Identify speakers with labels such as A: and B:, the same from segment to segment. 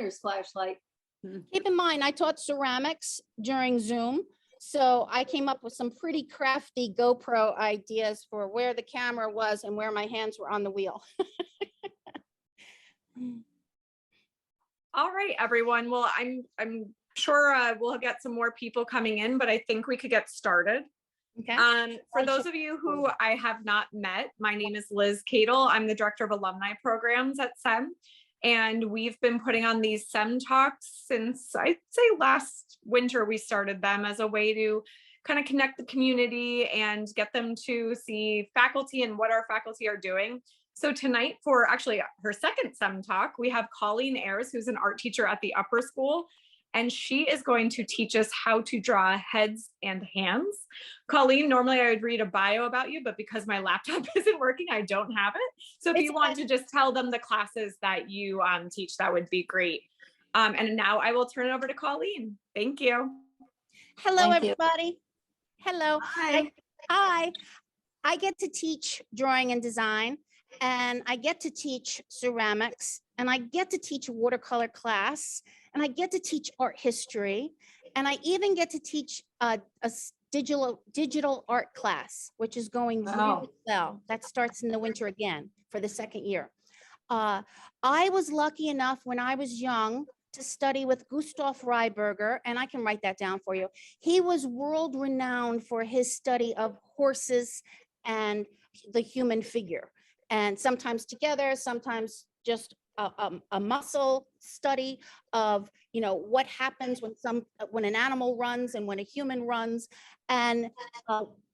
A: beginner's flashlight.
B: Keep in mind, I taught ceramics during Zoom. So I came up with some pretty crafty GoPro ideas for where the camera was and where my hands were on the wheel.
C: All right, everyone. Well, I'm sure we'll get some more people coming in, but I think we could get started.
B: Okay.
C: For those of you who I have not met, my name is Liz Cadle. I'm the Director of Alumni Programs at SEM. And we've been putting on these SEM talks since I'd say last winter. We started them as a way to kind of connect the community and get them to see faculty and what our faculty are doing. So tonight, for actually her second SEM talk, we have Colleen Ayers, who's an art teacher at the upper school. And she is going to teach us how to draw heads and hands. Colleen, normally I would read a bio about you, but because my laptop isn't working, I don't have it. So if you want to just tell them the classes that you teach, that would be great. And now I will turn it over to Colleen. Thank you.
B: Hello, everybody. Hello.
A: Hi.
B: Hi. I get to teach drawing and design, and I get to teach ceramics, and I get to teach a watercolor class, and I get to teach art history, and I even get to teach a digital art class, which is going really well. That starts in the winter again for the second year. I was lucky enough when I was young to study with Gustav Reiberger, and I can write that down for you. He was world renowned for his study of horses and the human figure, and sometimes together, sometimes just a muscle study of, you know, what happens when an animal runs and when a human runs. And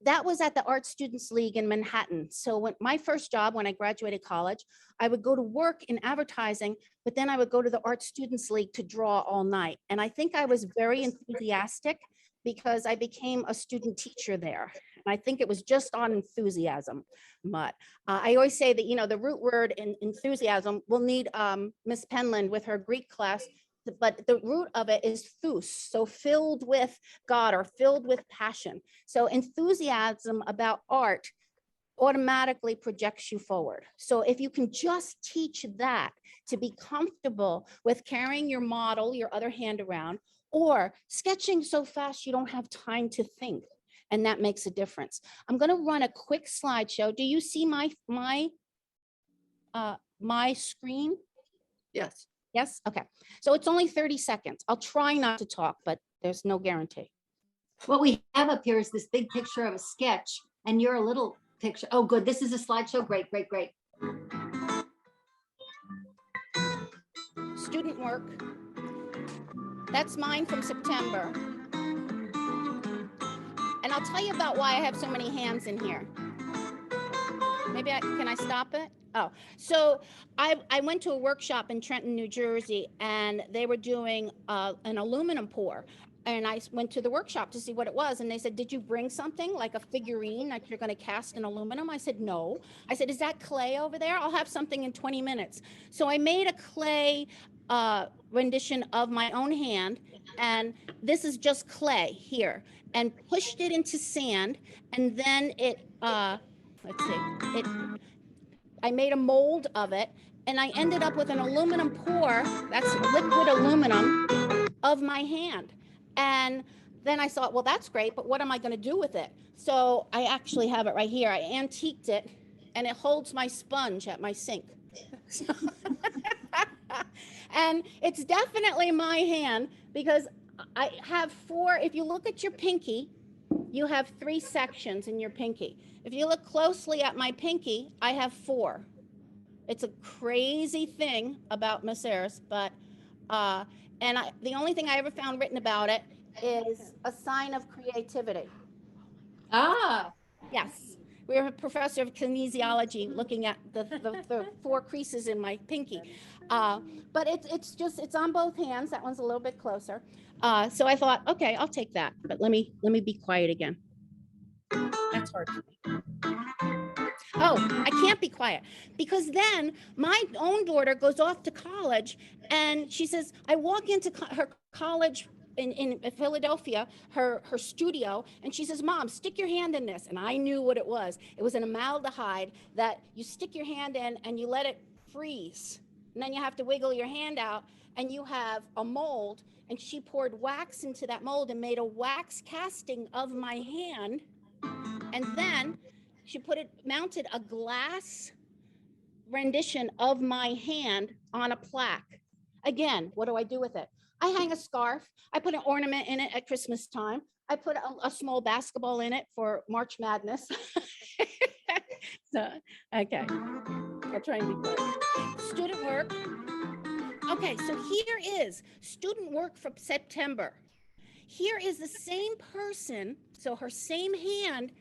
B: that was at the Art Students League in Manhattan. So when my first job, when I graduated college, I would go to work in advertising, but then I would go to the Art Students League to draw all night. And I think I was very enthusiastic because I became a student teacher there. And I think it was just on enthusiasm. But I always say that, you know, the root word in enthusiasm, we'll need Miss Penland with her Greek class, but the root of it is thous, so filled with God or filled with passion. So enthusiasm about art automatically projects you forward. So if you can just teach that, to be comfortable with carrying your model, your other hand around, or sketching so fast you don't have time to think, and that makes a difference. I'm going to run a quick slideshow. Do you see my screen?
A: Yes.
B: Yes. Okay. So it's only 30 seconds. I'll try not to talk, but there's no guarantee.
A: What we have up here is this big picture of a sketch, and you're a little picture. Oh, good. This is a slideshow. Great, great, great.
B: Student work. That's mine from September. And I'll tell you about why I have so many hands in here. Maybe can I stop it? Oh, so I went to a workshop in Trenton, New Jersey, and they were doing an aluminum pour. And I went to the workshop to see what it was. And they said, did you bring something like a figurine that you're going to cast in aluminum? I said, no. I said, is that clay over there? I'll have something in 20 minutes. So I made a clay rendition of my own hand. And this is just clay here, and pushed it into sand. And then let's see, I made a mold of it. And I ended up with an aluminum pour, that's liquid aluminum, of my hand. And then I thought, well, that's great, but what am I going to do with it? So I actually have it right here. I antiqued it, and it holds my sponge at my sink. And it's definitely my hand, because I have four. If you look at your pinky, you have 3 sections in your pinky. If you look closely at my pinky, I have 4. It's a crazy thing about Miss Ayers, but the only thing I ever found written about it is a sign of creativity.
A: Ah.
B: Yes. We have a professor of kinesiology looking at the 4 creases in my pinky. But it's on both hands. That one's a little bit closer. So I thought, okay, I'll take that. But let me be quiet again. That's hard for me. Oh, I can't be quiet, because then my own daughter goes off to college, and she says, I walk into her college in Philadelphia, her studio, and she says, Mom, stick your hand in this. And I knew what it was. It was an amaldehyde that you stick your hand in and you let it freeze. And then you have to wiggle your hand out and you have a mold, and she poured wax into that mold and made a wax casting of my hand. And then she mounted a glass rendition of my hand on a plaque. Again, what do I do with it? I hang a scarf. I put an ornament in it at Christmas time. I put a small basketball in it for March Madness. So, okay, I'll try and be quick. Student work. Okay, so here is student work from September. Here is the same person, so her same hand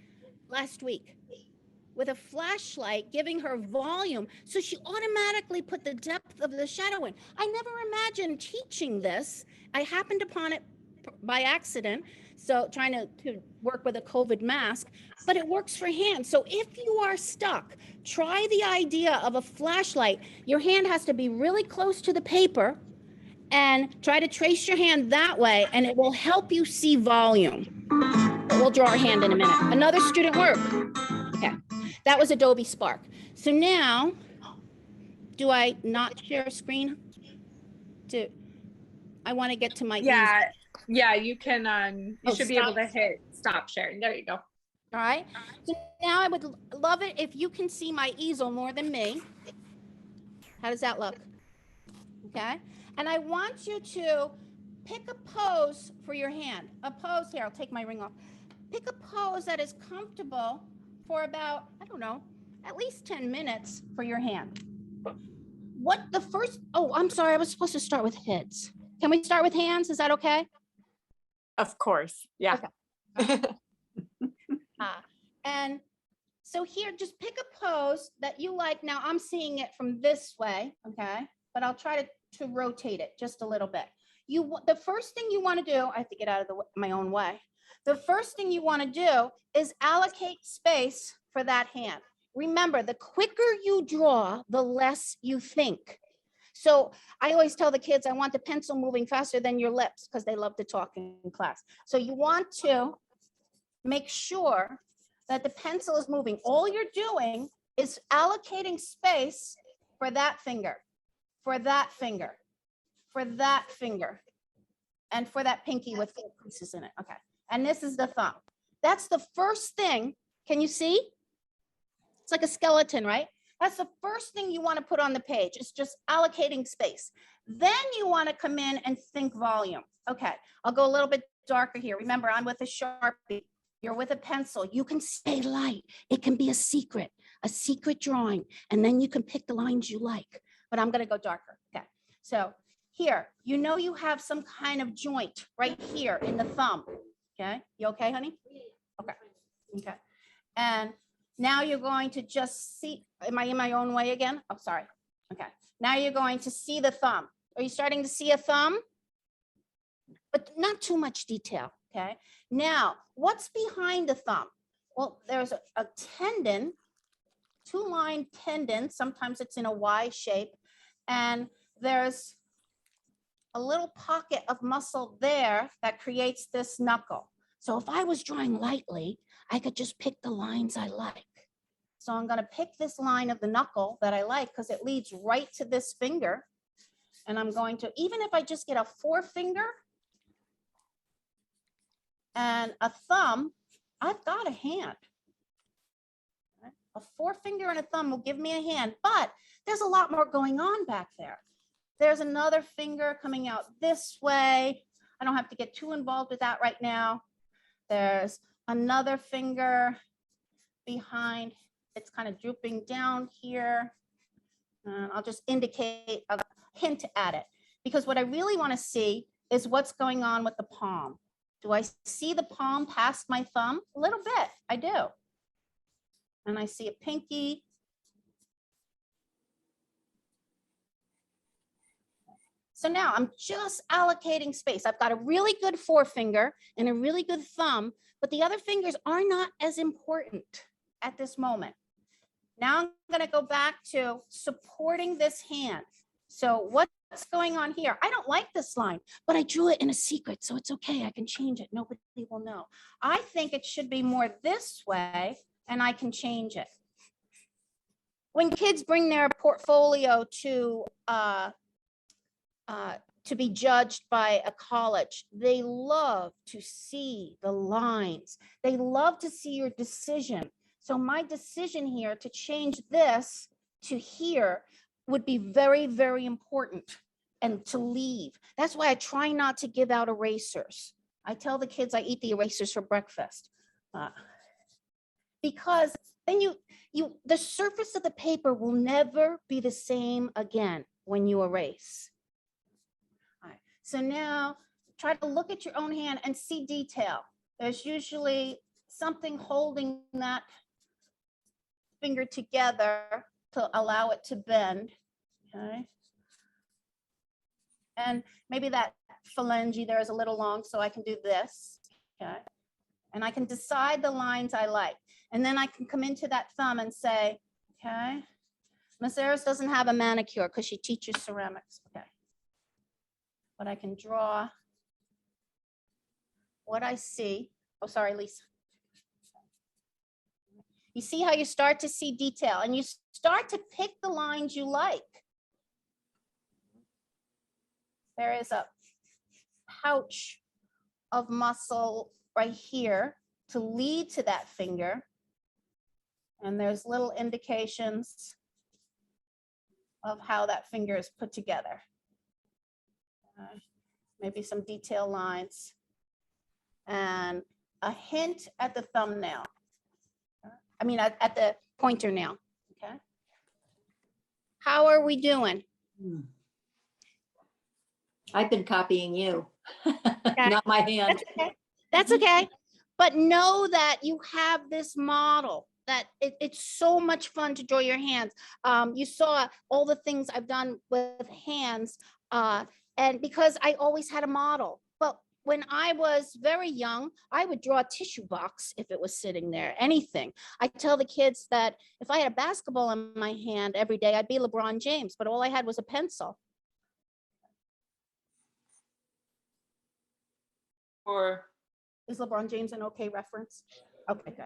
B: last week, with a flashlight giving her volume. So she automatically put the depth of the shadow in. I never imagined teaching this. I happened upon it by accident. So trying to work with a COVID mask, but it works for hands. So if you are stuck, try the idea of a flashlight. Your hand has to be really close to the paper and try to trace your hand that way, and it will help you see volume. We'll draw our hand in a minute. Another student work. Okay, that was Adobe Spark. So now, do I not share a screen? I want to get to my
C: Yeah, yeah, you can, you should be able
B: stop.
C: to hit stop sharing. There you go.
B: All right. So now I would love it if you can see my easel more than me. How does that look? Okay. And I want you to pick a pose for your hand. A pose here. I'll take my ring off. Pick a pose that is comfortable for about, I don't know, at least 10 minutes for your hand. Oh, I'm sorry. I was supposed to start with heads. Can we start with hands? Is that okay?
C: Of course. Yeah.
B: Okay. And so here, just pick a pose that you like. Now I'm seeing it from this way, okay? But I'll try to rotate it just a little bit. The first thing you want to do, I have to get out of my own way. The first thing you want to do is allocate space for that hand. Remember, the quicker you draw, the less you think. So I always tell the kids, I want the pencil moving faster than your lips, because they love to talk in class. So you want to make sure that the pencil is moving. All you're doing is allocating space for that finger, for that finger, for that finger, and for that pinky with 4 creases in it. Okay. And this is the thumb. That's the first thing. Can you see? It's like a skeleton, right? That's the first thing you want to put on the page. It's just allocating space. Then you want to come in and think volume. Okay, I'll go a little bit darker here. Remember, I'm with a Sharpie. You're with a pencil. You can stay light. It can be a secret drawing. And then you can pick the lines you like. But I'm going to go darker. Okay, so here, you have some kind of joint right here in the thumb. Okay, you okay, honey? Okay, okay. And now you're going to just see, am I in my own way again? Oh, sorry. Okay. Now you're going to see the thumb. Are you starting to see a thumb? But not too much detail, okay? Now, what's behind the thumb? Well, there's a tendon, 2-line tendon. Sometimes it's in a Y shape. And there's a little pocket of muscle there that creates this knuckle. So if I was drawing lightly, I could just pick the lines I like. So I'm going to pick this line of the knuckle that I like because it leads right to this finger. And I'm going to, even if I just get a forefinger and a thumb, I've got a hand. A forefinger and a thumb will give me a hand, but there's a lot more going on back there. There's another finger coming out this way. I don't have to get too involved with that right now. There's another finger behind. It's kind of drooping down here. I'll just indicate a hint at it, because what I really want to see is what's going on with the palm. Do I see the palm past my thumb? A little bit, I do. And I see a pinky. So now I'm just allocating space. I've got a really good forefinger and a really good thumb, but the other fingers are not as important at this moment. Now I'm going to go back to supporting this hand. So what's going on here? I don't like this line, but I drew it in a secret, so it's okay. I can change it. Nobody will know. I think it should be more this way, and I can change it. When kids bring their portfolio to to be judged by a college. They love to see the lines. They love to see your decision. So my decision here to change this to here would be very, very important, and to leave. That's why I try not to give out erasers. I tell the kids I eat the erasers for breakfast. Because then the surface of the paper will never be the same again when you erase. All right. So now try to look at your own hand and see detail. There's usually something holding that finger together to allow it to bend. Okay. And maybe that phalange there is a little long, so I can do this. Okay. And I can decide the lines I like. And then I can come into that thumb and say, okay, Miss Ayers doesn't have a manicure because she teaches ceramics. Okay. But I can draw what I see. Oh, sorry, Lisa. You see how you start to see detail, and you start to pick the lines you like. There is a pouch of muscle right here to lead to that finger. And there's little indications of how that finger is put together. Maybe some detail lines and a hint at the thumbnail. I mean, at the pointer nail, okay? How are we doing?
A: I've been copying you, not my hand.
B: That's okay. That's okay. But know that you have this model, that it's so much fun to draw your hands. You saw all the things I've done with hands, and because I always had a model. But when I was very young, I would draw a tissue box if it was sitting there, anything. I tell the kids that if I had a basketball in my hand every day, I'd be LeBron James, but all I had was a pencil.
D: Or,
B: Is LeBron James an okay reference? Okay, good.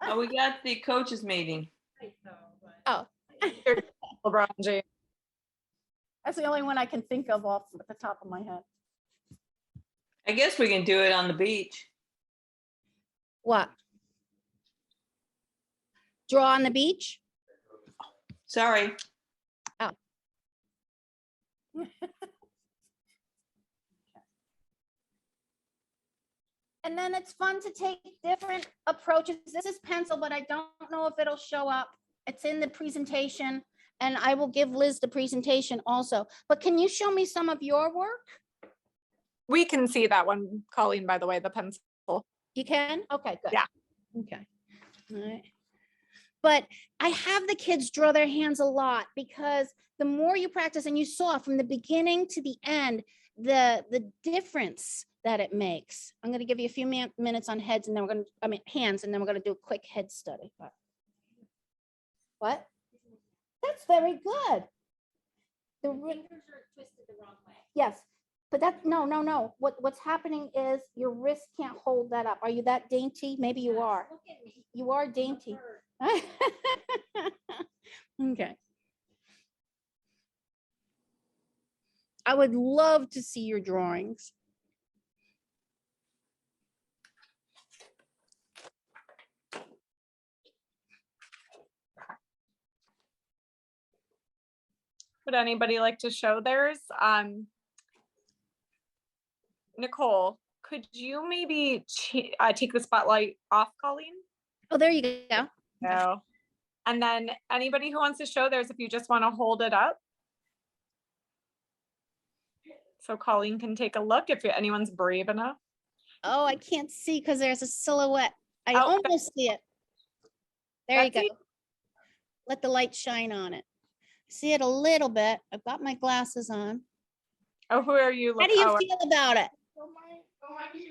D: oh, we got the coaches meeting.
B: Oh,
C: LeBron James.
B: that's the only one I can think of off the top of my head.
D: I guess we can do it on the beach.
B: What? Draw on the beach?
D: Sorry.
B: And then it's fun to take different approaches. This is pencil, but I don't know if it'll show up. It's in the presentation, and I will give Liz the presentation also. But can you show me some of your work?
C: We can see that one, Colleen, by the way, the pencil.
B: You can? Okay, good.
C: Yeah.
B: Okay. All right. But I have the kids draw their hands a lot, because the more you practice, and you saw from the beginning to the end, the difference that it makes. I'm going to give you a few minutes on heads, and then we're going to, hands, and then we're going to do a quick head study. What? That's very good. The fingers are twisted the wrong way. Yes, but that's no. What's happening is your wrist can't hold that up. Are you that dainty? Maybe you are. Look at me. You are dainty. Okay. I would love to see your drawings.
C: Would anybody like to show theirs? Nicole, could you maybe take the spotlight off, Colleen?
B: Oh, there you go.
C: No. And then anybody who wants to show theirs, if you just want to hold it up. So Colleen can take a look if anyone's brave enough.
B: Oh, I can't see because there's a silhouette. I
C: Oh,
B: almost see it. There you go.
C: Betsy?
B: Let the light shine on it. See it a little bit. I've got my glasses on.
C: Oh, who are you?
B: How do you
C: Oh,
B: feel about it?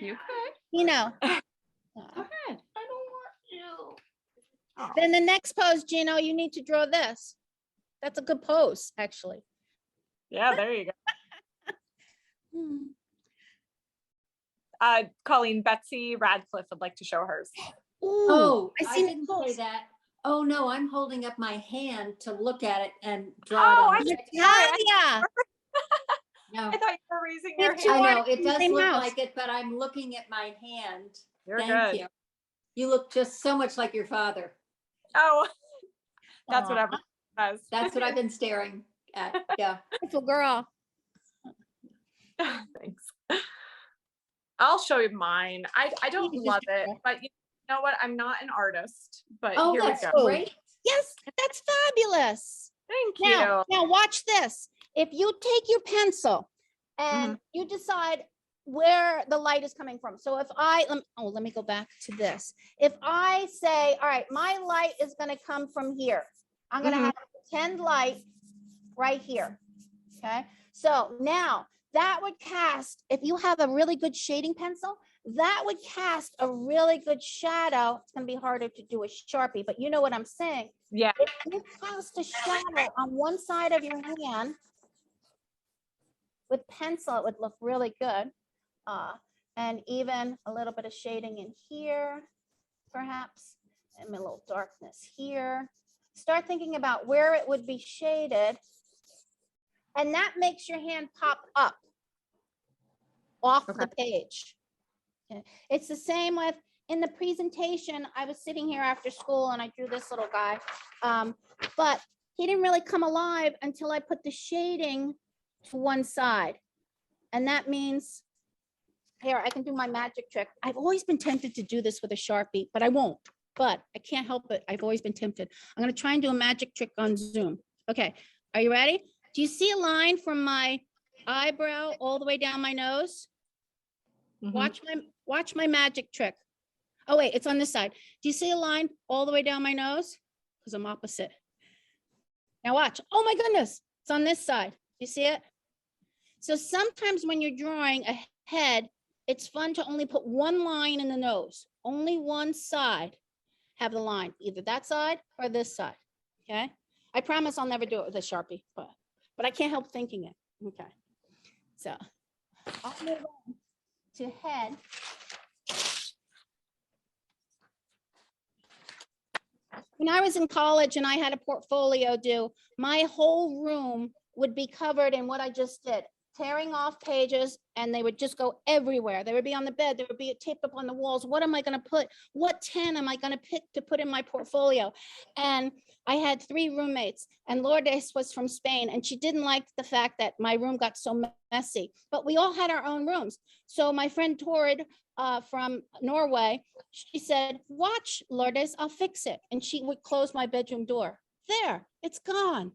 D: You could.
B: You know.
D: Go ahead. I don't want you.
C: oh.
B: Then the next pose, Gino, you need to draw this. That's a good pose, actually.
C: Yeah, there you go.
B: Hmm.
C: Colleen, Betsy Radcliffe would like to show hers.
B: Ooh,
A: Oh,
B: I
A: I
B: see
A: didn't say
B: pose.
A: that. Oh, no, I'm holding up my hand to look at it and draw
C: Oh,
A: it on.
C: I'm sorry.
B: Natalia.
A: No.
C: I thought you were raising
B: We
C: your
B: have two
C: hand.
A: I know,
B: artists
A: it
B: in the
A: does
B: same
A: look
B: house.
A: like it, but I'm looking at my hand.
C: You're
A: Thank
C: good.
A: you. You look just so much like your father.
C: Oh, that's what
B: Aw,
C: everyone says.
A: That's what I've been staring at. Yeah.
B: beautiful girl.
C: Thanks. I'll show you mine. I don't
B: You just
C: love
B: do
C: it,
B: it.
C: but you know what? I'm not an artist, but
A: Oh,
C: here we
A: that's
C: go.
A: great.
B: Yes, that's fabulous.
C: Thank
B: Now,
C: you.
B: now watch this. If you take your pencil and
C: Mhm.
B: you decide where the light is coming from. So if let me go back to this. If I say, all right, my light is going to come from here. I'm going to
C: Mhm.
B: have a pretend light right here. Okay. So now that would cast, if you have a really good shading pencil, that would cast a really good shadow. It's going to be harder to do a Sharpie, but you know what I'm saying.
C: Yeah.
B: If you cast a shadow on one side of your hand with pencil, it would look really good. And even a little bit of shading in here, perhaps, and a little darkness here. Start thinking about where it would be shaded. And that makes your hand pop up off the page. Okay. It's the same with in the presentation. I was sitting here after school and I drew this little guy, but he didn't really come alive until I put the shading to one side. And that means, here, I can do my magic trick. I've always been tempted to do this with a Sharpie, but I won't. But I can't help it. I've always been tempted. I'm going to try and do a magic trick on Zoom. Okay, are you ready? Do you see a line from my eyebrow all the way down my nose?
C: Mhm.
B: Watch my magic trick. Oh wait, it's on this side. Do you see a line all the way down my nose? Because I'm opposite. Now watch. Oh my goodness, it's on this side. You see it? So sometimes when you're drawing a head, it's fun to only put one line in the nose. Only one side have the line, either that side or this side. Okay. I promise I'll never do it with a Sharpie, but I can't help thinking it. Okay. So I'll move on to head. When I was in college and I had a portfolio due, my whole room would be covered in what I just did, tearing off pages, and they would just go everywhere. They would be on the bed, they would be taped up on the walls. What am I going to put? What 10 am I going to pick to put in my portfolio? And I had 3 roommates, and Lourdes was from Spain, and she didn't like the fact that my room got so messy, but we all had our own rooms. So my friend Torrid from Norway, she said, watch, Lourdes, I'll fix it. And she would close my bedroom door. There, it's gone.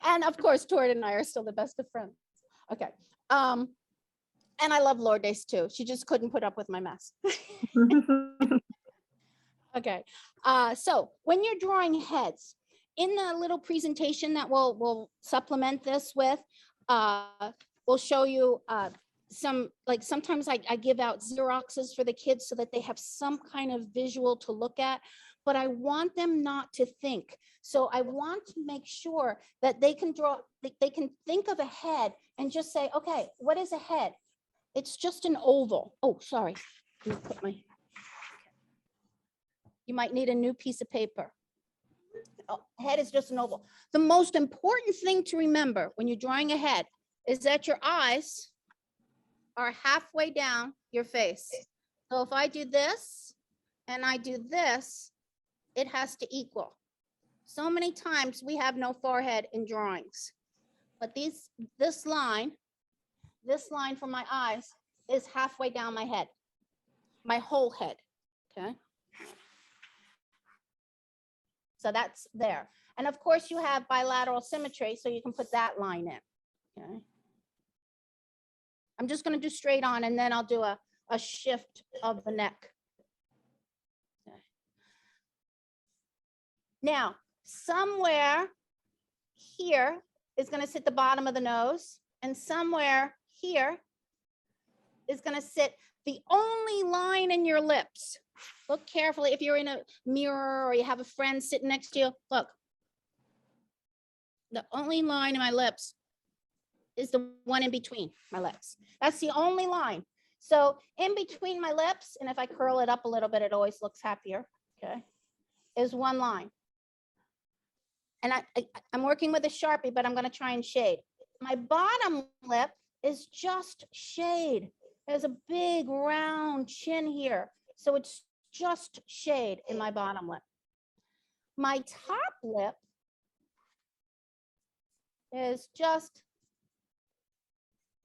B: And of course, Torrid and I are still the best of friends. Okay. And I love Lourdes too. She just couldn't put up with my mess. Okay. So when you're drawing heads, in the little presentation that we'll supplement this with, we'll show you some, like sometimes I give out Xeroxes for the kids so that they have some kind of visual to look at, but I want them not to think. So I want to make sure that they can draw, they can think of a head and just say, okay, what is a head? It's just an oval. Oh, sorry. Let me put my, you might need a new piece of paper. Oh, head is just an oval. The most important thing to remember when you're drawing a head is that your eyes are halfway down your face. So if I do this and I do this, it has to equal. So many times we have no forehead in drawings, but this line for my eyes is halfway down my head, my whole head, okay? So that's there. And of course you have bilateral symmetry, so you can put that line in, okay? I'm just gonna do straight on and then I'll do a shift of the neck. Okay. Now, somewhere here is gonna sit the bottom of the nose, and somewhere here is gonna sit the only line in your lips. Look carefully if you're in a mirror or you have a friend sitting next to you, look. The only line in my lips is the one in between my lips. That's the only line. So in between my lips, and if I curl it up a little bit, it always looks happier, okay, is one line. and I'm working with a Sharpie, but I'm going to try and shade. My bottom lip is just shade. There's a big round chin here. So it's just shade in my bottom lip. My top lip is just,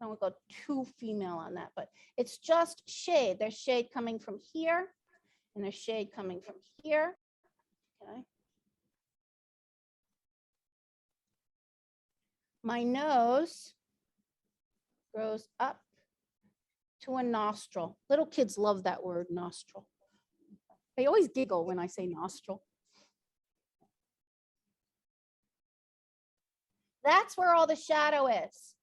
B: I don't want to go too female on that, but it's just shade. There's shade coming from here, and there's shade coming from here. Okay. My nose grows up to a nostril. Little kids love that word, nostril. They always giggle when I say nostril. That's where all the shadow is.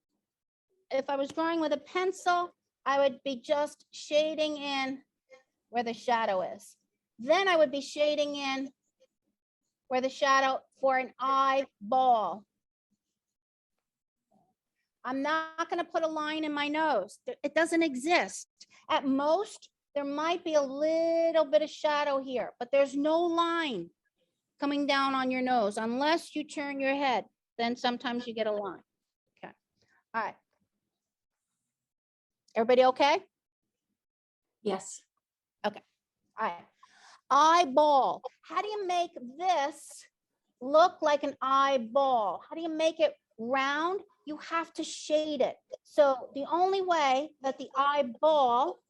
B: If I was drawing with a pencil, I would be just shading in where the shadow is. Then I would be shading in where the shadow for an eyeball. I'm not going to put a line in my nose. It doesn't exist. At most, there might be a little bit of shadow here, but there's no line coming down on your nose unless you turn your head. Then sometimes you get a line. Okay. All right. Everybody okay?
A: Yes.
B: All right. Eyeball. How do you make this look like an eyeball? How do you make it round? You have to shade it. So the only way that the eyeball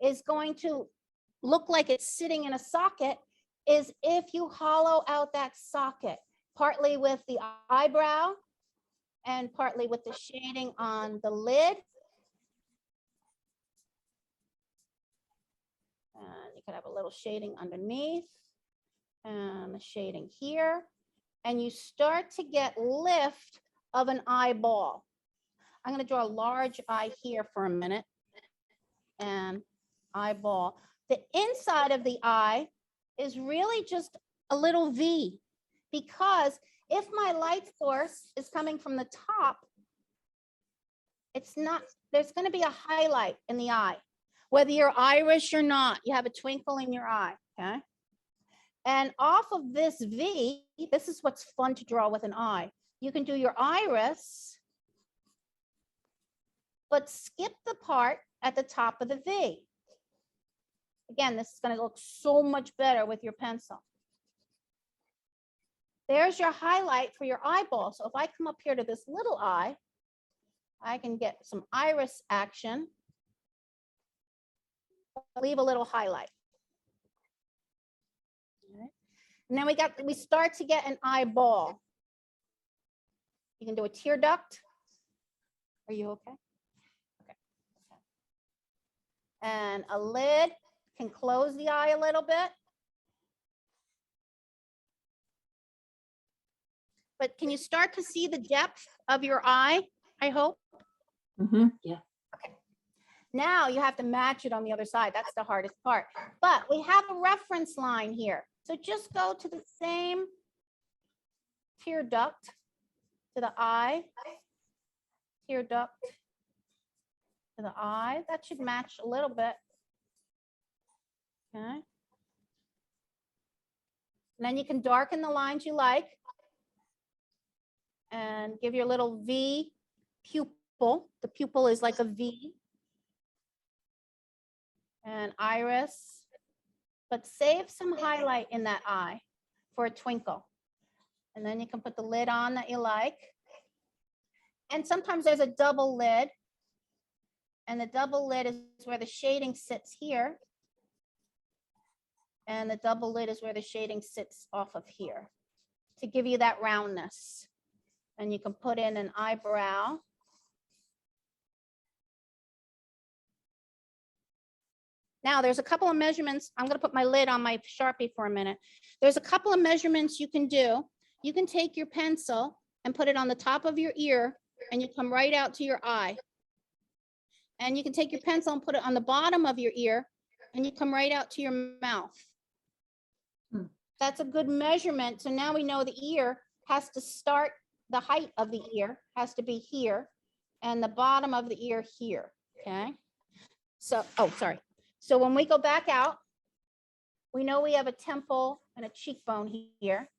B: is going to look like it's sitting in a socket is if you hollow out that socket, partly with the eyebrow and partly with the shading on the lid. And you could have a little shading underneath and the shading here. And you start to get lift of an eyeball. I'm going to draw a large eye here for a minute. And eyeball. The inside of the eye is really just a little V, because if my light source is coming from the top, it's not, there's going to be a highlight in the eye. Whether you're Irish or not, you have a twinkle in your eye, okay? And off of this V, this is what's fun to draw with an eye. You can do your iris, but skip the part at the top of the V. Again, this is going to look so much better with your pencil. There's your highlight for your eyeball. So if I come up here to this little eye, I can get some iris action. Leave a little highlight. All right. And then we start to get an eyeball. You can do a tear duct. Are you okay? Okay. And a lid can close the eye a little bit. But can you start to see the depth of your eye, I hope?
A: Mm-hmm. Yeah.
B: Okay. Now you have to match it on the other side. That's the hardest part. But we have a reference line here. So just go to the same tear duct to the eye, tear duct to the eye. That should match a little bit. Okay. And then you can darken the lines you like and give your little V pupil. The pupil is like a V. And iris, but save some highlight in that eye for a twinkle. And then you can put the lid on that you like. And sometimes there's a double lid. And the double lid is where the shading sits here. And the double lid is where the shading sits off of here to give you that roundness. And you can put in an eyebrow. Now there's a couple of measurements. I'm going to put my lid on my Sharpie for a minute. There's a couple of measurements you can do. You can take your pencil and put it on the top of your ear and you come right out to your eye. And you can take your pencil and put it on the bottom of your ear and you come right out to your mouth. That's a good measurement. So now we know the ear has to start, the height of the ear has to be here and the bottom of the ear here, okay? So, oh, sorry. So when we go back out, we know we have a temple and a cheekbone here.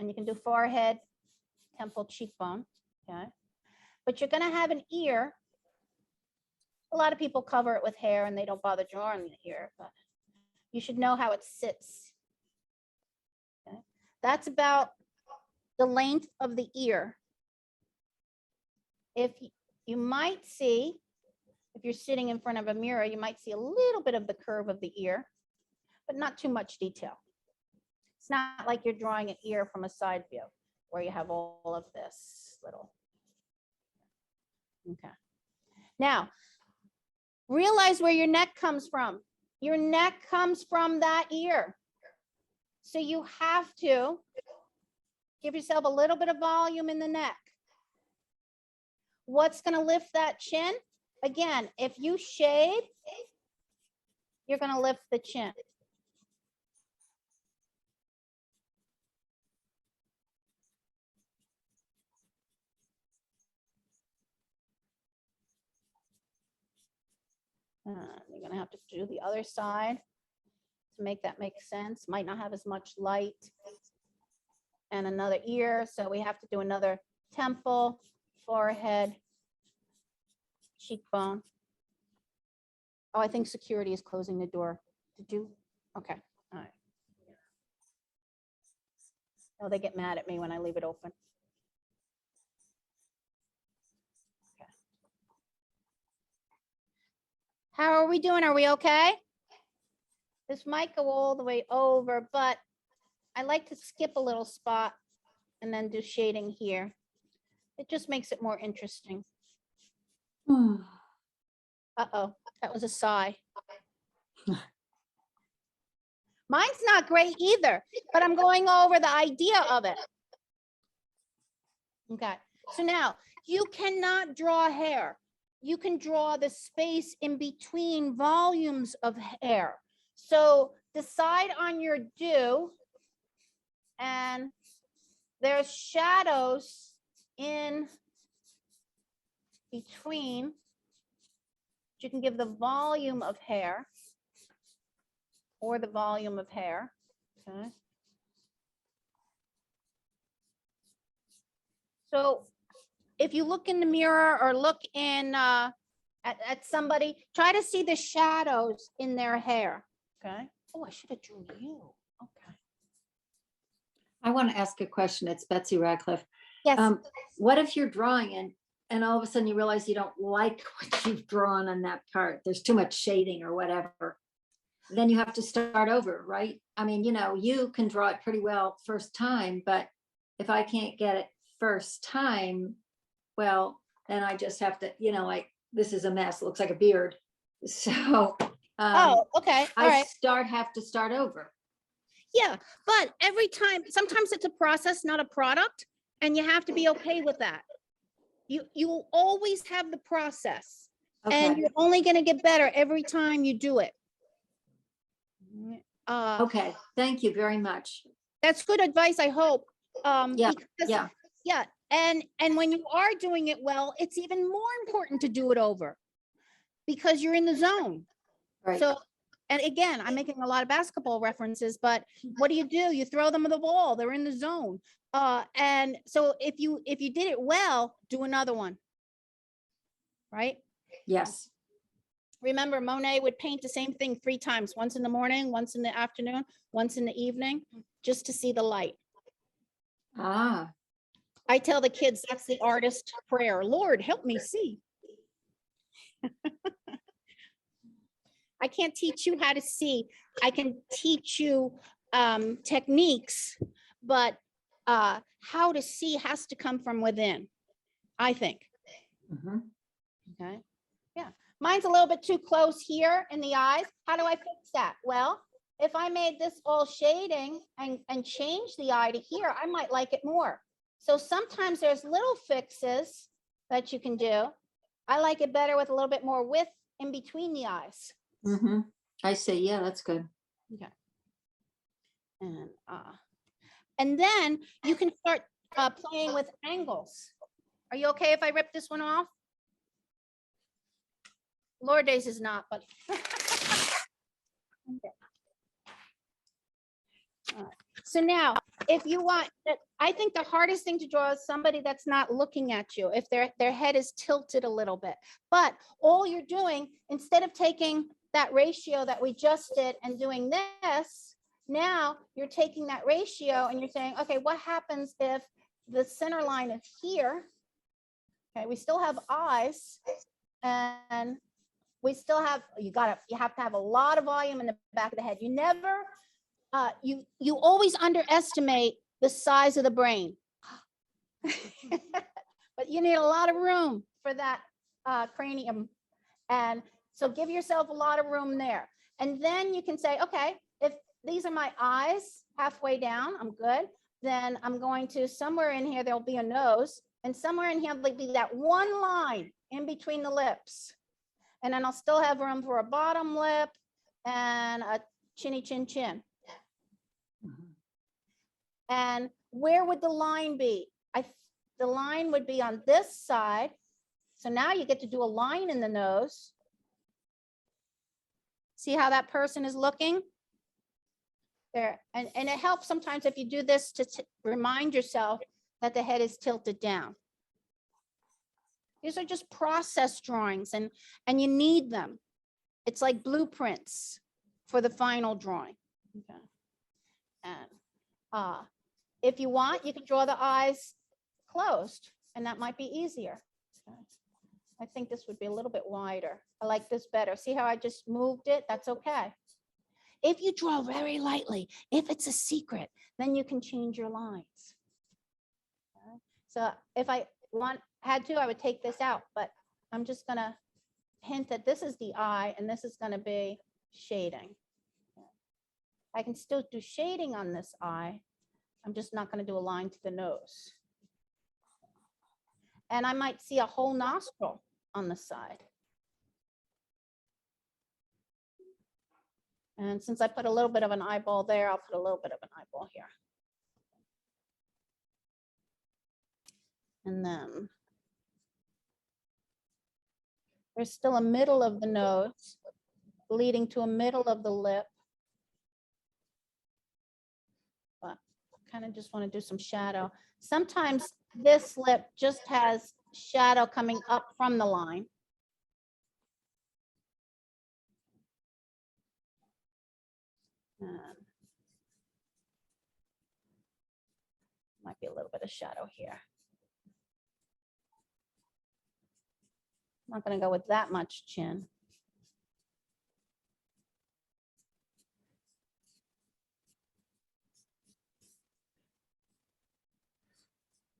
B: and you can do forehead, temple, cheekbone, okay? But you're gonna have an ear. A lot of people cover it with hair and they don't bother drawing the ear, but you should know how it sits. Okay? That's about the length of the ear. If you might see, if you're sitting in front of a mirror, you might see a little bit of the curve of the ear, but not too much detail. It's not like you're drawing an ear from a side view where you have all of this little. Okay. Now, realize where your neck comes from. Your neck comes from that ear. So you have to give yourself a little bit of volume in the neck. What's going to lift that chin? Again, if you shade, you're going to lift the chin. You're going to have to do the other side to make that make sense. Might not have as much light. And another ear. So we have to do another temple, forehead, cheekbone. Oh, I think security is closing the door. Did you? Okay. All right. Oh, they get mad at me when I leave it open. Okay. How are we doing? Are we okay? This might go all the way over, but I like to skip a little spot and then do shading here. It just makes it more interesting. Uh-oh, that was a sigh. Mine's not great either, but I'm going over the idea of it. Okay, so now you cannot draw hair. You can draw the space in between volumes of hair. So decide on your do, and there's shadows in between. You can give the volume of hair or the volume of hair. Okay. So if you look in the mirror or look in at somebody, try to see the shadows in their hair. Okay. Oh, I should have drew you. Okay.
A: I want to ask a question. It's Betsy Radcliffe.
B: Yes.
A: What if you're drawing and all of a sudden you realize you don't like what you've drawn on that part? There's too much shading or whatever. Then you have to start over, right? I mean, you can draw it pretty well first time, but if I can't get it first time, well, then I just have to, like, this is a mess. It looks like a beard. So
B: Oh, okay. All right.
A: have to start over.
B: Yeah, but every time, sometimes it's a process, not a product, and you have to be okay with that. You will always have the process, and
A: Okay.
B: you're only going to get better every time you do it.
A: Okay. Thank you very much.
B: That's good advice, I hope.
A: Yeah,
B: Because,
A: yeah.
B: yeah, and when you are doing it well, it's even more important to do it over because you're in the zone.
A: Right.
B: So, and again, I'm making a lot of basketball references, but what do? You throw them the ball, they're in the zone. And so if you did it well, do another one. Right?
A: Yes.
B: Remember, Monet would paint the same thing 3 times, once in the morning, once in the afternoon, once in the evening, just to see the light.
A: Ah,
B: I tell the kids that's the artist prayer. Lord, help me see. I can't teach you how to see. I can teach you techniques, but how to see has to come from within, I think.
A: mhm.
B: Okay. Yeah. Mine's a little bit too close here in the eyes. How do I fix that? Well, if I made this all shading and change the eye to here, I might like it more. So sometimes there's little fixes that you can do. I like it better with a little bit more width in between the eyes.
A: I see. Yeah, that's good.
B: Okay. And then you can start playing with angles. Are you okay if I rip this one off? Lourdes is not, but. Okay. All right. So now, if you want, I think the hardest thing to draw is somebody that's not looking at you, if their head is tilted a little bit. But all you're doing, instead of taking that ratio that we just did and doing this, now you're taking that ratio and you're saying, okay, what happens if the center line is here? Okay, we still have eyes, and we still have, you have to have a lot of volume in the back of the head. You never, you always underestimate the size of the brain. But you need a lot of room for that cranium. And so give yourself a lot of room there. And then you can say, okay, if these are my eyes halfway down, I'm good. Then I'm going to, somewhere in here, there'll be a nose. And somewhere in here, there'll be that one line in between the lips. And then I'll still have room for a bottom lip and a chinny chin chin. And where would the line be? The line would be on this side. So now you get to do a line in the nose. See how that person is looking? There, and it helps sometimes if you do this to remind yourself that the head is tilted down. These are just process drawings, and you need them. It's like blueprints for the final drawing. Okay. And if you want, you can draw the eyes closed, and that might be easier. Okay. I think this would be a little bit wider. I like this better. See how I just moved it? That's okay. If you draw very lightly, if it's a secret, then you can change your lines. Okay. So if I had to, I would take this out, but I'm just gonna hint that this is the eye and this is gonna be shading. I can still do shading on this eye. I'm just not gonna do a line to the nose. And I might see a whole nostril on the side. And since I put a little bit of an eyeball there, I'll put a little bit of an eyeball here. And then there's still a middle of the nose leading to a middle of the lip. But I kind of just want to do some shadow. Sometimes this lip just has shadow coming up from the line. Might be a little bit of shadow here. I'm not going to go with that much chin.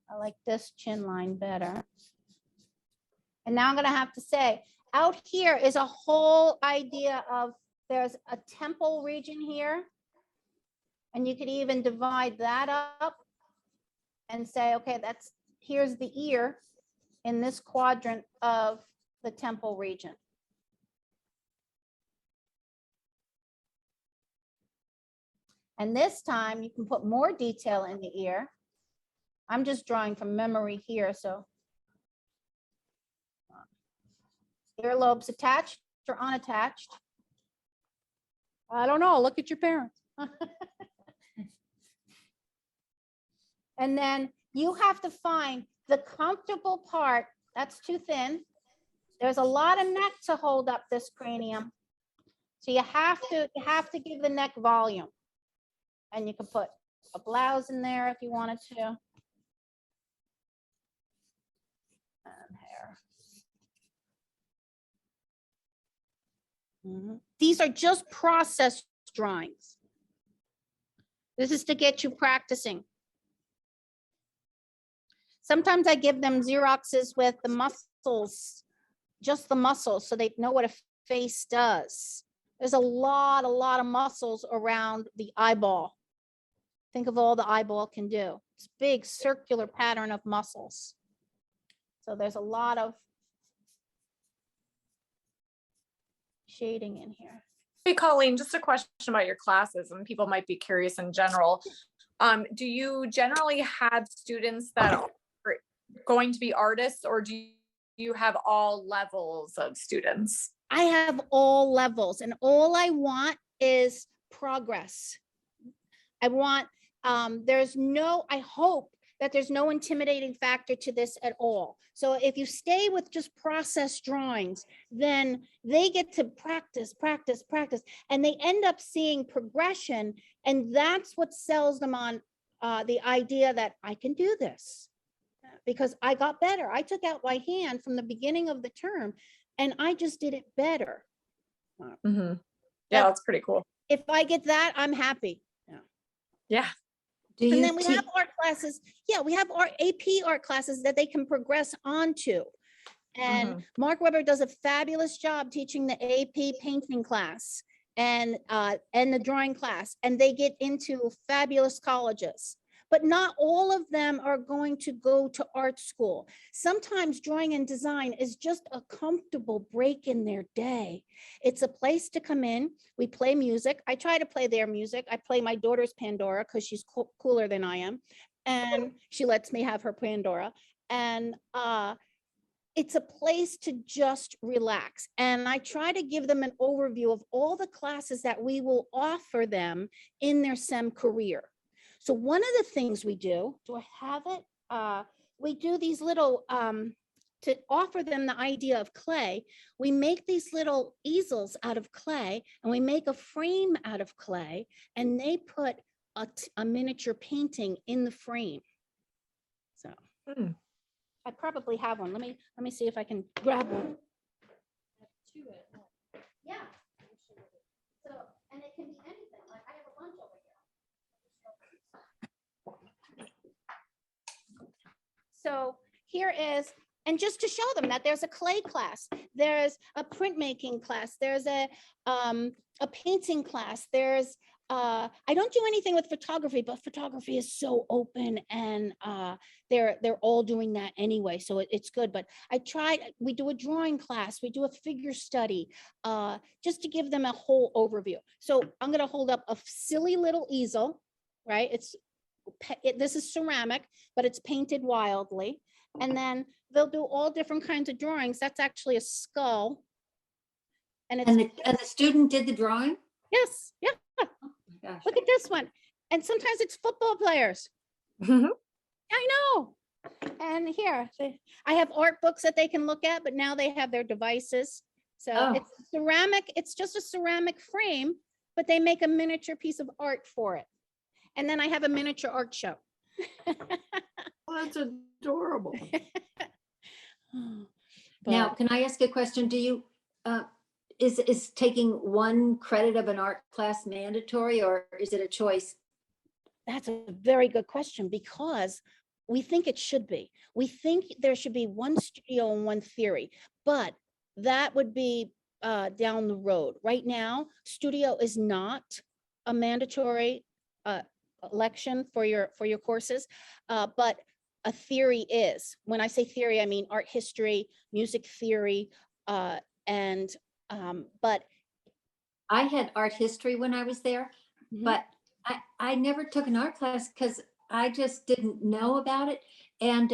B: I like this chin line better. And now I'm going to have to say, out here is a whole idea of, there's a temple region here. And you could even divide that up and say, okay, here's the ear in this quadrant of the temple region. And this time you can put more detail in the ear. I'm just drawing from memory here, so. Earlobes attached or unattached? I don't know, look at your parents. And then you have to find the comfortable part. That's too thin. There's a lot of neck to hold up this cranium. So you have to give the neck volume. And you can put a blouse in there if you wanted to. And hair. These are just process drawings. This is to get you practicing. Sometimes I give them Xeroxes with the muscles, just the muscles, so they know what a face does. There's a lot of muscles around the eyeball. Think of all the eyeball can do. It's a big circular pattern of muscles. So there's a lot of shading in here.
C: Hey, Colleen, just a question about your classes, and people might be curious in general. Do you generally have students that are going to be artists, or do you have all levels of students?
B: I have all levels, and all I want is progress. I want I hope that there's no intimidating factor to this at all. So if you stay with just process drawings, then they get to practice, practice, practice, and they end up seeing progression. And that's what sells them on the idea that I can do this because I got better. I took out my hand from the beginning of the term and I just did it better.
C: Mhm. Yeah, that's pretty cool.
B: If I get that, I'm happy.
C: Yeah.
A: Do
B: And
A: you
B: then we have art classes. Yeah, we have our AP art classes that they can progress onto. And Mark Weber does a fabulous job teaching the AP painting class and the drawing class, and they get into fabulous colleges. But not all of them are going to go to art school. Sometimes drawing and design is just a comfortable break in their day. It's a place to come in. We play music. I try to play their music. I play my daughter's Pandora because she's cooler than I am. And she lets me have her Pandora. And it's a place to just relax. And I try to give them an overview of all the classes that we will offer them in their SEM career. So one of the things we do I have it? We do these little, to offer them the idea of clay, we make these little easels out of clay and we make a frame out of clay and they put a miniature painting in the frame. So I probably have one. Let me see if I can grab one. Yeah. So, and it can be anything. Like I have a bunch over here. So here is, and just to show them that there's a clay class, there's a printmaking class, there's a painting class, there's I don't do anything with photography, but photography is so open and they're all doing that anyway, so it's good. But we do a drawing class, we do a figure study, just to give them a whole overview. So I'm gonna hold up a silly little easel, right? This is ceramic, but it's painted wildly. And then they'll do all different kinds of drawings. That's actually a skull. And it's,
A: and the student did the drawing?
B: yes, yeah.
A: Gosh.
B: Look at this one. And sometimes it's football players. I know. And here, I have art books that they can look at, but now they have their devices. So it's ceramic. It's just a ceramic frame, but they make a miniature piece of art for it. And then I have a miniature art show.
A: Oh, that's adorable.
B: But
A: Now, can I ask a question? Do you, is taking one credit of an art class mandatory or is it a choice?
B: that's a very good question because we think it should be. We think there should be one studio and one theory, but that would be down the road. Right now, studio is not a mandatory election for your courses, but a theory is. When I say theory, I mean art history, music theory, and but
A: I had art history when I was there,
B: Mhm.
A: but I never took an art class because I just didn't know about it. And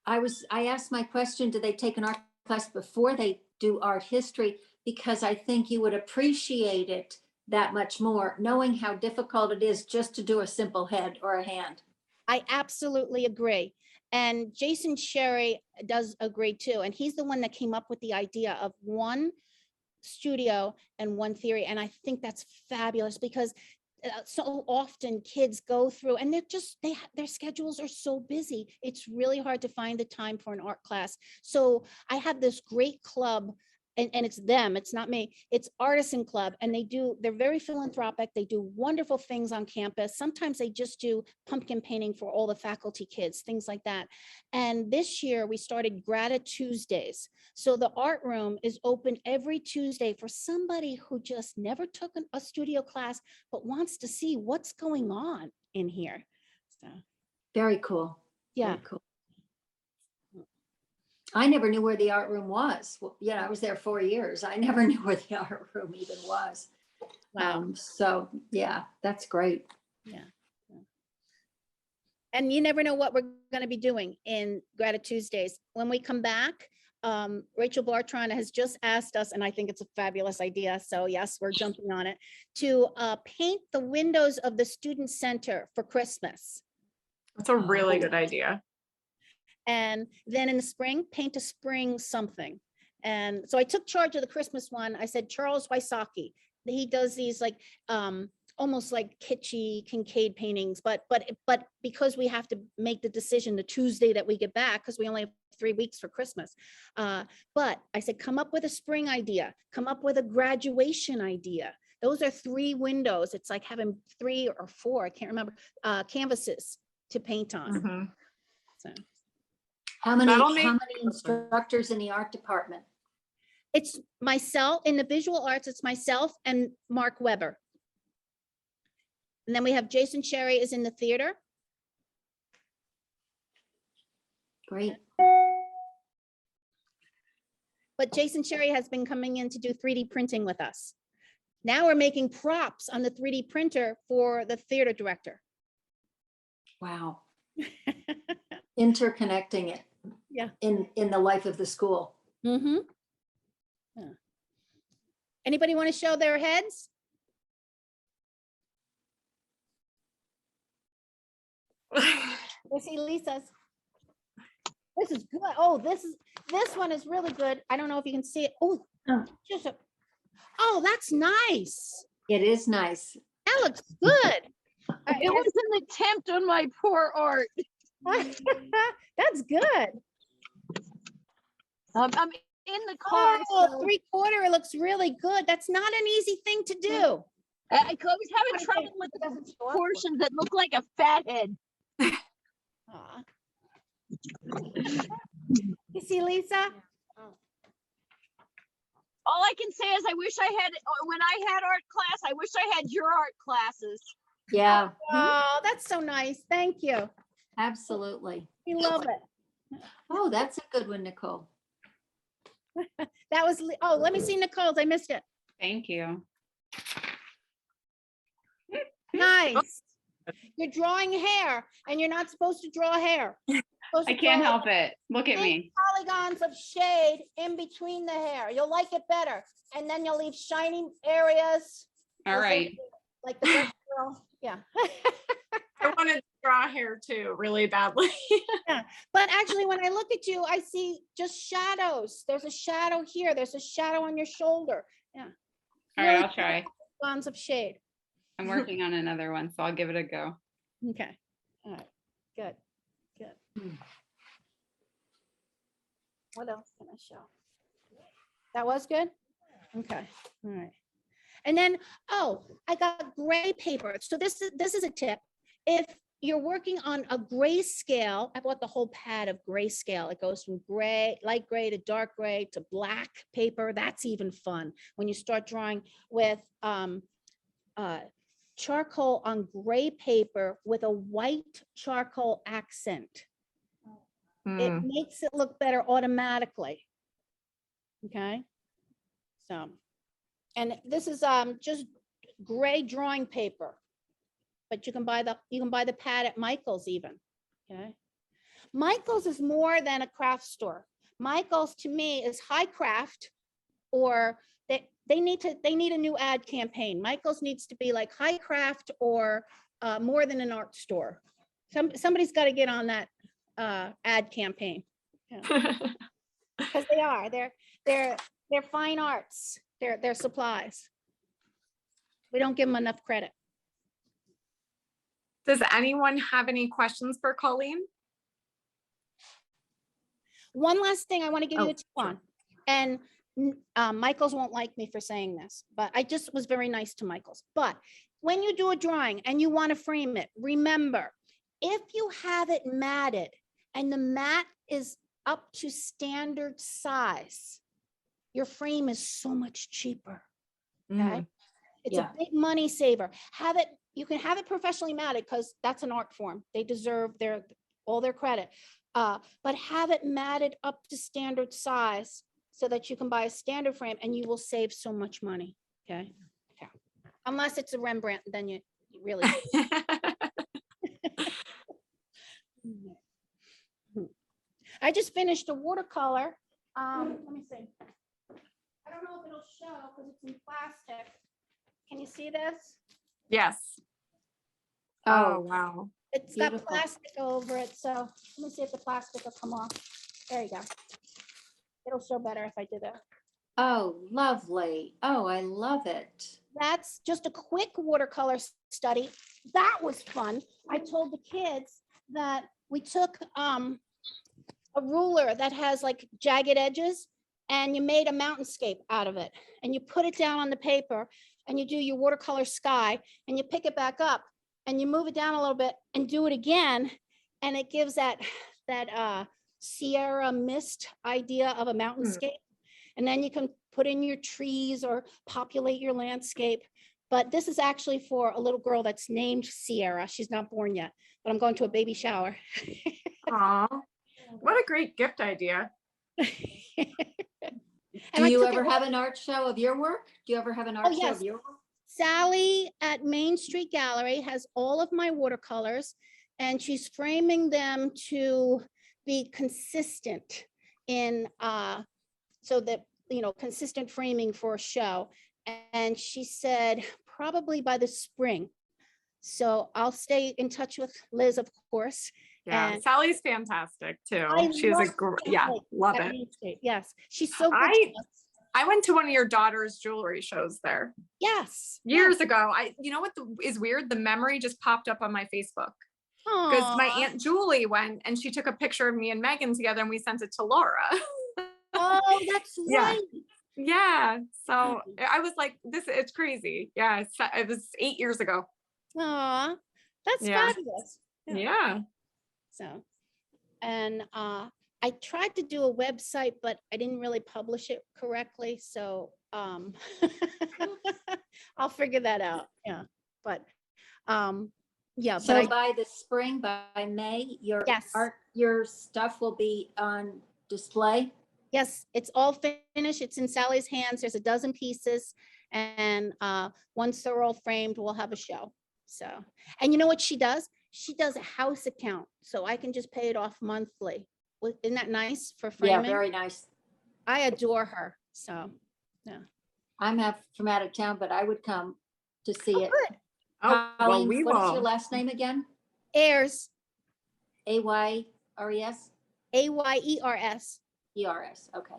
A: I asked my question, do they take an art class before they do art history? Because I think you would appreciate it that much more, knowing how difficult it is just to do a simple head or a hand.
B: I absolutely agree. And Jason Sherry does agree too. And he's the one that came up with the idea of one studio and one theory. And I think that's fabulous because so often kids go through and their schedules are so busy. It's really hard to find the time for an art class. So I have this great club and it's them, it's not me, it's Artisan Club. And they're very philanthropic. They do wonderful things on campus. Sometimes they just do pumpkin painting for all the faculty kids, things like that. And this year we started Gratitude Tuesdays. So the art room is open every Tuesday for somebody who just never took a studio class, but wants to see what's going on in here. So,
A: Very cool.
B: yeah.
A: Very cool. I never knew where the art room was. Well, I was there 4 years. I never knew where the art room even was.
B: Wow.
A: So yeah, that's great.
B: Yeah. And you never know what we're going to be doing in Gratitude Tuesdays. When we come back, Rachel Bartron has just asked us, and I think it's a fabulous idea. So yes, we're jumping on it, to paint the windows of the student center for Christmas.
C: That's a really good idea.
B: And then in the spring, paint a spring something. And so I took charge of the Christmas one. I said, Charles Wysocki, he does these like, almost like kitschy Kincaid paintings, but because we have to make the decision the Tuesday that we get back, because we only have 3 weeks for Christmas. But I said, come up with a spring idea, come up with a graduation idea. Those are 3 windows. It's like having 3 or 4, I can't remember, canvases to paint on.
C: Mhm.
B: So
A: How many
C: That'll make-
A: instructors in the art department?
B: it's myself in the visual arts, it's myself and Mark Weber. And then we have Jason Sherry is in the theater.
A: Great.
B: But Jason Sherry has been coming in to do 3D printing with us. Now we're making props on the 3D printer for the theater director.
A: Wow. Interconnecting it.
B: Yeah.
A: In the life of the school.
B: Mm-hmm. Yeah. Anybody want to show their heads? Let's see Lisa's. This is good. Oh, this one is really good. I don't know if you can see it. Oh, just a, oh, that's nice.
A: It is nice.
B: That looks good.
E: It was an attempt on my poor art.
B: That's good.
E: I'm in the car.
B: Oh,
E: so
B: 3/4, it looks really good. That's not an easy thing to do.
E: I was having trouble with the portions that look like a fat head.
B: Aw. You see, Lisa?
E: All I can say is I wish I had, when I had art class, I wish I had your art classes.
A: Yeah,
B: Oh, that's so nice. Thank you.
A: absolutely.
B: We love it.
A: Oh, that's a good one, Nicole.
B: That was, oh, let me see Nicole's. I missed it.
F: Thank you.
B: Nice. You're drawing hair and you're not supposed to draw hair. You're supposed
F: I
B: to
F: can't
B: draw
F: help it. Look at
B: big
F: me.
B: polygons of shade in between the hair. You'll like it better. And then you'll leave shiny areas.
F: All right.
B: Like the best girl. Yeah.
C: I wanted to draw hair too, really badly.
B: But actually, when I look at you, I see just shadows. There's a shadow here. There's a shadow on your shoulder. Yeah.
F: All right,
B: Really
F: I'll try.
B: Polygons of shade.
F: I'm working on another one, so I'll give it a go.
B: Okay. All right. Good. Good. What else can I show? That was good? Okay. All right. And then, oh, I got gray paper. So this is a tip. If you're working on a gray scale, I bought the whole pad of gray scale. It goes from gray, light gray to dark gray to black paper. That's even fun when you start drawing with charcoal on gray paper with a white charcoal accent. It makes it look better automatically. Okay. So, and this is just gray drawing paper, but you can buy the pad at Michael's even. Okay. Michael's is more than a craft store. Michael's to me is high craft, or they need a new ad campaign. Michael's needs to be like high craft or more than an art store. Somebody's got to get on that ad campaign. Because they're fine arts. They're supplies. We don't give them enough credit.
C: Does anyone have any questions for Colleen?
B: One last thing I want to give you
A: Oh,
B: a tip on, and Michael's won't like me for saying this, but I just was very nice to Michael's. But when you do a drawing and you want to frame it, remember, if you have it matted and the mat is up to standard size, your frame is so much cheaper. Okay. It's
A: Yeah.
B: a big money saver. You can have it professionally matted because that's an art form. They deserve all their credit. But have it matted up to standard size so that you can buy a standard frame and you will save so much money. Okay. Yeah. Unless it's a Rembrandt, then you really. I just finished a watercolor Let me see. I don't know if it'll show because it's in plastic. Can you see this?
C: Yes. Oh, wow.
B: It's got
A: Beautiful.
B: plastic over it, so let me see if the plastic will come off. There you go. It'll show better if I do that.
A: Oh, lovely. Oh, I love it.
B: That's just a quick watercolor study. That was fun. I told the kids that we took a ruler that has like jagged edges and you made a mountainscape out of it and you put it down on the paper and you do your watercolor sky and you pick it back up and you move it down a little bit and do it again. And it gives that Sierra mist idea of a mountainscape. And then you can put in your trees or populate your landscape. But this is actually for a little girl that's named Sierra. She's not born yet, but I'm going to a baby shower.
C: Aw, what a great gift idea.
A: Do you ever have an art show of your work? Do you ever have an art show
B: yes.
A: of your work?
B: Sally at Main Street Gallery has all of my watercolors and she's framing them to be consistent in so that, you know, consistent framing for a show. And she said probably by the spring. So I'll stay in touch with Liz, of course.
C: Yeah,
B: And
C: Sally's fantastic too.
B: I
C: She's a
B: love
C: great, yeah,
B: Sally
C: love
B: at
C: it.
B: Main Street. Yes, she's so good.
C: I went to one of your daughter's jewelry shows there
B: Yes.
C: years ago. You know what is weird? The memory just popped up on my Facebook because my Aunt Julie went and she took a picture of me and Megan together and we sent it to Laura.
B: Oh, that's
C: Yeah.
B: right.
C: Yeah. So I was like, it's crazy. Yeah. It was 8 years ago.
B: Aw, that's
C: Yeah.
B: fabulous.
C: Yeah.
B: So, and I tried to do a website, but I didn't really publish it correctly. So I'll figure that out. Yeah. But yeah,
A: So
B: but
A: by the spring, by May, your
B: Yes.
A: art, your stuff will be on display?
B: yes, it's all finished. It's in Sally's hands. There's a dozen pieces. And once they're all framed, we'll have a show. So, and you know what she does? She does a house account. So I can just pay it off monthly. Isn't that nice for
A: Yeah,
B: framing?
A: very nice.
B: I adore her. So,
A: I'm from out of town, but I would come to see it.
B: good.
C: Oh, well,
A: Colleen,
C: we
A: what is your
C: will.
A: last name again?
B: Ayers,
A: A-Y-R-E-S?
B: Ayers.
A: E-R-S, okay.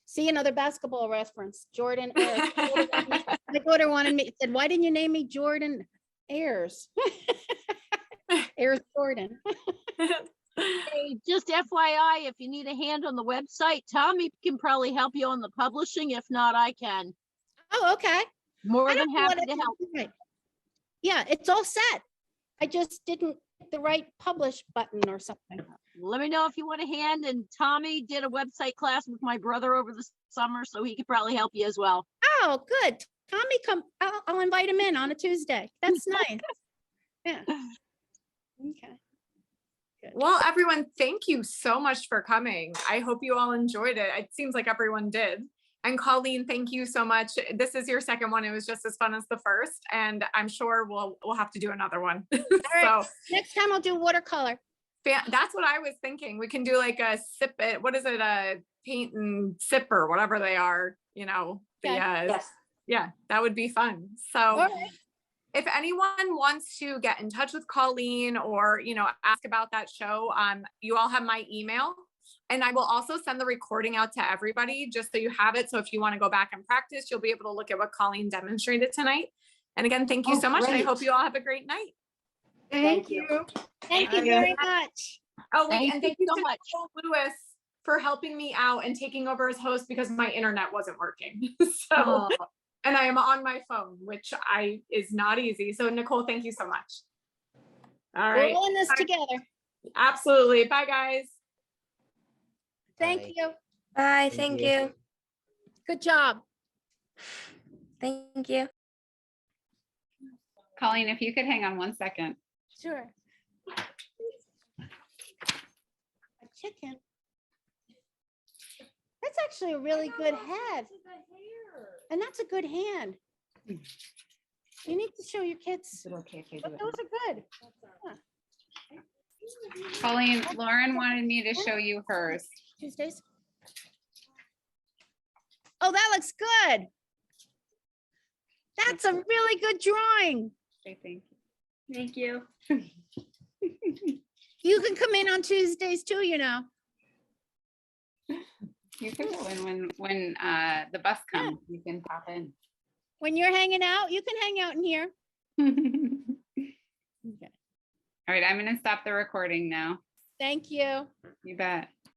B: See, another basketball reference, Jordan Ayers. My daughter wanted me, said, why didn't you name me Jordan Ayers? Ayers Jordan.
E: Hey, just FYI, if you need a hand on the website, Tommy can probably help you on the publishing. If not, I can.
B: Oh, okay.
E: More
B: I
E: than
B: don't know
E: happy
B: what
E: to
B: it
E: help.
B: is. Right. Yeah, it's all set. I just didn't hit the right publish button or something.
E: Let me know if you want a hand. And Tommy did a website class with my brother over the summer, so he could probably help you as well.
B: Oh, good. Tommy, come. I'll invite him in on a Tuesday. That's nice. Yeah. Okay.
C: Well, everyone, thank you so much for coming. I hope you all enjoyed it. It seems like everyone did. And Colleen, thank you so much. This is your second one. It was just as fun as the first, and I'm sure we'll have to do another one.
B: right.
C: So
B: Next time I'll do watercolor.
C: that's what I was thinking. We can do like a sip it. What is it? A paint and sip or whatever they are. You know.
B: Okay.
A: Yes.
C: Yeah, that would be fun. So.
B: All right.
C: If anyone wants to get in touch with Colleen or, ask about that show, you all have my email, and I will also send the recording out to everybody just so you have it. So if you want to go back and practice, you'll be able to look at what Colleen demonstrated tonight. And again, thank you
A: Oh,
C: so much. And I
A: great.
C: hope you all have a great night.
A: Thank you.
B: Thank you
C: you.
B: very much.
C: Oh, wait,
E: Thank
C: and
E: you
C: thank you
E: so
C: to
E: much.
C: Nicole Lewis for helping me out and taking over as host because my internet wasn't working.
A: Oh,
C: And I am on my phone, which is not easy. So Nicole, thank you so much. All
B: We're
C: right.
B: all in this
C: Bye.
B: together.
C: Absolutely. Bye, guys.
B: Thank
G: Bye.
B: you.
H: Bye,
G: Thank
H: thank
G: you.
H: you.
B: Good job.
H: Thank you.
F: Colleen, if you could hang on 1 second.
B: Sure. A chicken. That's actually a really good head. And that's a good hand. You need to show your kids.
F: Okay, if I do
B: But
F: it.
B: those are good.
F: Colleen, Lauren wanted me to show you hers.
B: Tuesdays. Oh, that looks good. That's a really good drawing.
F: Say thank you.
B: You can come in on Tuesdays too, you know.
F: You can go in when the bus comes, you can pop in.
B: When you're hanging out, you can hang out in here.
F: All right, I'm gonna stop the recording now.
B: Thank you.
F: You bet.